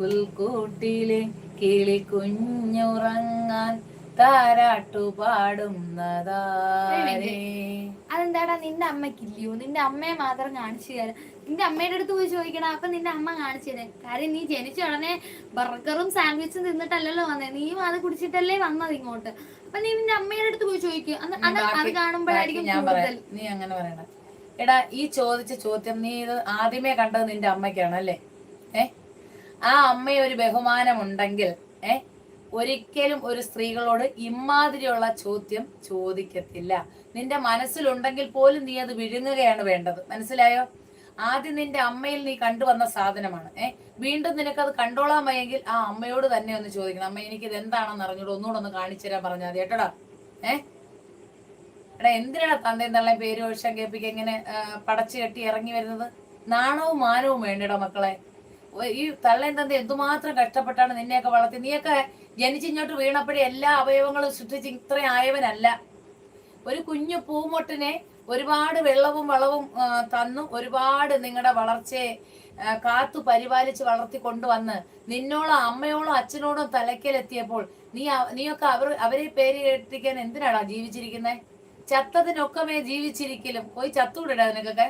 പുൽക്കൂട്ടിലെ കിളി കുഞ്ഞുറങ്ങാൻ താരാട്ടു പാടുന്നതാരേ. അതെന്താടാ നിന്റെ അമ്മയ്ക്കില്ലയോ? നിന്റെ അമ്മയെ മാത്രം കാണിച്ചു തരാം. നിന്റെ അമ്മയുടെ അടുത്ത് പോയി ചോദിക്കണം. അപ്പൊ നിന്റെ അമ്മ കാണിച്ചു തരാം. കാര്യം നീ ജനിച്ച ഉടനെ ബർഗറും സാൻഡ്വിച്ചും തിന്നിട്ടല്ലല്ലോ വന്നേ, നീയും അത് കുടിച്ചിട്ടല്ലേ വന്നത് ഇങ്ങോട്ട്. അപ്പൊ നീ നിന്റെ അമ്മയുടെ അടുത്ത് പോയി ചോദിക്കുക. അത് കാണുമ്പോഴായിരിക്കും ഞാൻ കൂടുതൽ. പറയാം, നീ അങ്ങനെ പറയണ്ട. എടാ, ഈ ചോദിച്ച ചോദ്യം നീ ഇത് ആദ്യമേ കണ്ടത് നിന്റെ അമ്മയ്ക്കാണ് അല്ലേ? ആ അമ്മയെ ഒരു ബഹുമാനമുണ്ടെങ്കിൽ ഒരിക്കലും ഒരു സ്ത്രീകളോട് ഇമാതിരിയുള്ള ചോദ്യം ചോദിക്കത്തില്ല. നിന്റെ മനസ്സിലുണ്ടെങ്കിൽ പോലും നീ അത് വിഴുങ്ങുകയാണ് വേണ്ടത്. മനസ്സിലായോ? ആദ്യം നിന്റെ അമ്മയിൽ നീ കണ്ടുവന്ന സാധനമാണ്. വീണ്ടും നിനക്കത് കണ്ടോളാൻ വയ്യെങ്കിൽ ആ അമ്മയോട് തന്നെ ഒന്ന് ചോദിക്കണം. അമ്മ, എനിക്കിത് എന്താണെന്ന് അറിഞ്ഞൂടെ, ഒന്നുകൂടെ ഒന്ന് കാണിച്ചു തരാൻ പറഞ്ഞാൽ മതി കേട്ടോടാ. എടാ, എന്തിനാണ് തന്തയും തള്ളയും പേര് ഒഴിച്ചാൽ കേൾപ്പിക്ക ഇങ്ങനെ പടച്ചു കെട്ടി ഇറങ്ങി വരുന്നത്? നാണവും മാനവും വേണ്ടടാ മക്കളെ. ഈ തള്ളയും തന്ത എന്തുമാത്രം കഷ്ടപ്പെട്ടാണ് നിന്നെയൊക്കെ വളർത്തി. നീയൊക്കെ ജനിച്ചിങ്ങോട്ട് വീണപ്പോഴേ എല്ലാ അവയവങ്ങളും സൃഷ്ടിച്ച് ഇത്രയും ആയവനല്ല. ഒരു കുഞ്ഞു പൂമൊട്ടിനെ ഒരുപാട് വെള്ളവും വളവും തന്നു ഒരുപാട് നിങ്ങളുടെ വളർച്ചയെ കാത്തു പരിപാലിച്ച് വളർത്തി കൊണ്ടുവന്ന് നിന്നോളം അമ്മയോളം അച്ഛനോടും തലയ്ക്കലെത്തിയപ്പോൾ നീയൊക്കെ അവരെ പേര് കേട്ടിരിക്കാൻ എന്തിനാടാ ജീവിച്ചിരിക്കുന്നത്? ചത്തതിനൊക്കെ ജീവിച്ചിരിക്കലും പോയി ചത്തുവിടടാ നിനക്കൊക്കെ.